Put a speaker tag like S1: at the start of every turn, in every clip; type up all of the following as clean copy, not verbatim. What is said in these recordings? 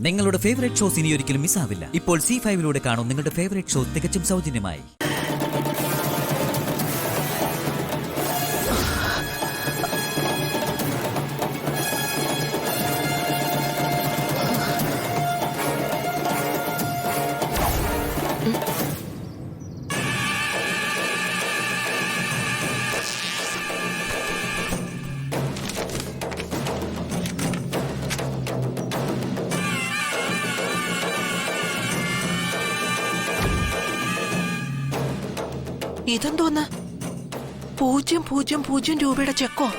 S1: നിങ്ങളുടെ favourite shows ഇനി ഒരിക്കലും മിസ്സാവില്ല. ഇപ്പോൾ C5 കാണും നിങ്ങളുടെ ഫേവറേറ്റ് ഷോ തികച്ചും സൗജന്യമായി.
S2: ഇതെന്തോന്ന് 000 രൂപയുടെ ചെക്കോ?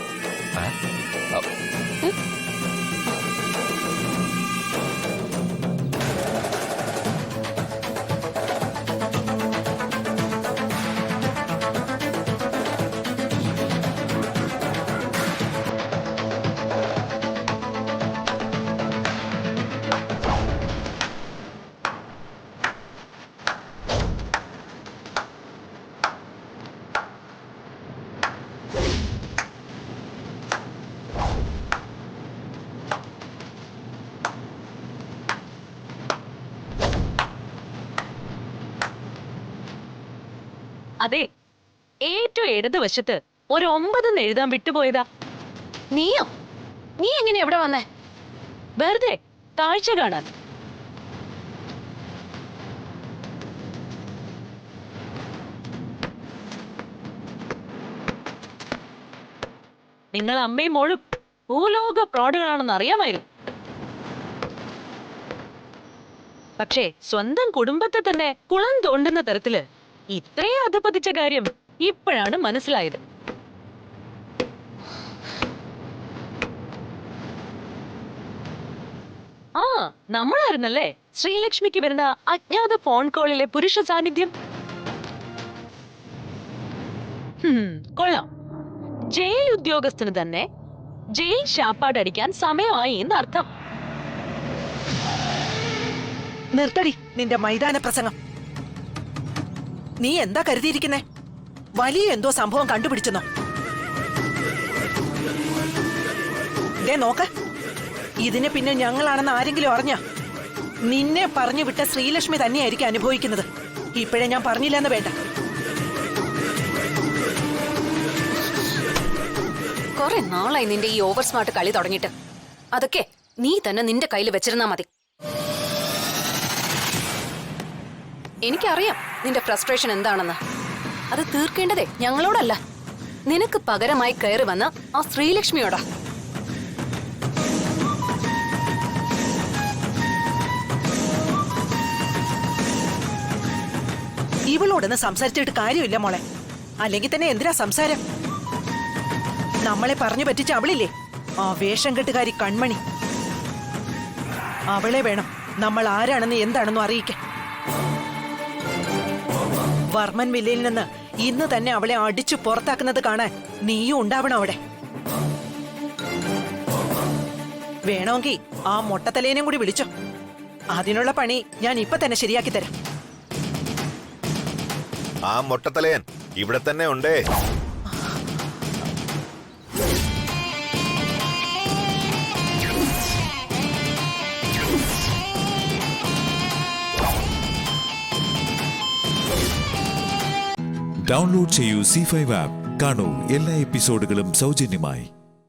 S3: അതെ, ഏറ്റവും ഇടതുവശത്ത് ഒരു 9 എഴുതാൻ വിട്ടുപോയതാ.
S2: നീയോ? നീ എങ്ങനെ എവിടെ വന്നേ?
S3: വെറുതെ കാഴ്ച കാണാൻ. നിങ്ങൾ അമ്മയും മോളും ഭൂലോക പ്രോഡുകളാണെന്ന് അറിയാമായിരുന്നു. പക്ഷേ സ്വന്തം കുടുംബത്തെ തന്നെ കുളം തോണ്ടുന്ന തരത്തില് ഇത്രയും അധപ്പതിച്ച കാര്യം ഇപ്പോഴാണ് മനസ്സിലായത്. ആ, നമ്മളായിരുന്നല്ലേ ശ്രീലക്ഷ്മിക്ക് വരുന്ന അജ്ഞാത ഫോൺ കോളിലെ പുരുഷ സാന്നിധ്യം. കൊള്ളാം. ജയിൽ ഉദ്യോഗസ്ഥന് തന്നെ ജയിൽ ശാപ്പാടടിക്കാൻ സമയമായി എന്നർത്ഥം.
S2: നിർത്തടി നിന്റെ മൈതാന പ്രസംഗം. നീ എന്താ കരുതിയിരിക്കുന്നേ? വലിയ എന്തോ സംഭവം കണ്ടുപിടിച്ചെന്നോ? നോക്ക, ഇതിന് പിന്നെ ഞങ്ങളാണെന്ന് ആരെങ്കിലും അറിഞ്ഞ നിന്നെ പറഞ്ഞു വിട്ട ശ്രീലക്ഷ്മി തന്നെയായിരിക്കും അനുഭവിക്കുന്നത്. ഇപ്പോഴേ ഞാൻ പറഞ്ഞില്ലെന്ന് വേണ്ട.
S4: കുറെ നാളായി നിന്റെ ഈ ഓവർ സ്മാർട്ട് കളി തുടങ്ങിയിട്ട്. അതൊക്കെ നീ തന്നെ നിന്റെ കയ്യിൽ വെച്ചിരുന്നാ മതി. എനിക്കറിയാം നിന്റെ ഫ്രസ്ട്രേഷൻ എന്താണെന്ന്. അത് തീർക്കേണ്ടതേ ഞങ്ങളോടല്ല, നിനക്ക് പകരമായി കയറി വന്ന ആ ശ്രീലക്ഷ്മിയോടാ.
S2: ഇവളോടൊന്ന് സംസാരിച്ചിട്ട് കാര്യമില്ല മോളെ. അല്ലെങ്കിൽ തന്നെ എന്തിനാ സംസാരം? നമ്മളെ പറഞ്ഞു പറ്റിച്ച അവളില്ലേ, ആ വേഷം കെട്ടുകാരി കൺമണി. അവളെ വേണം നമ്മൾ ആരാണെന്ന് എന്താണെന്നും അറിയിക്കാൻ. വർമ്മൻ വില്ലയിൽ നിന്ന് ഇന്ന് തന്നെ അവളെ അടിച്ചു പുറത്താക്കുന്നത് കാണാൻ നീയും ഉണ്ടാവണം അവിടെ. വേണമെങ്കിൽ ആ മൊട്ടത്തലേനെയും കൂടി വിളിച്ചോ. അതിനുള്ള പണി ഞാൻ ഇപ്പൊ തന്നെ ശരിയാക്കി തരാം.
S5: ആ മൊട്ടത്തലയൻ ഇവിടെ തന്നെ ഉണ്ടേ.
S6: ഡൗൺലോഡ് ചെയ്യൂ C5 ആപ്പ്. കാണൂ എല്ലാ എപ്പിസോഡുകളും സൗജന്യമായി.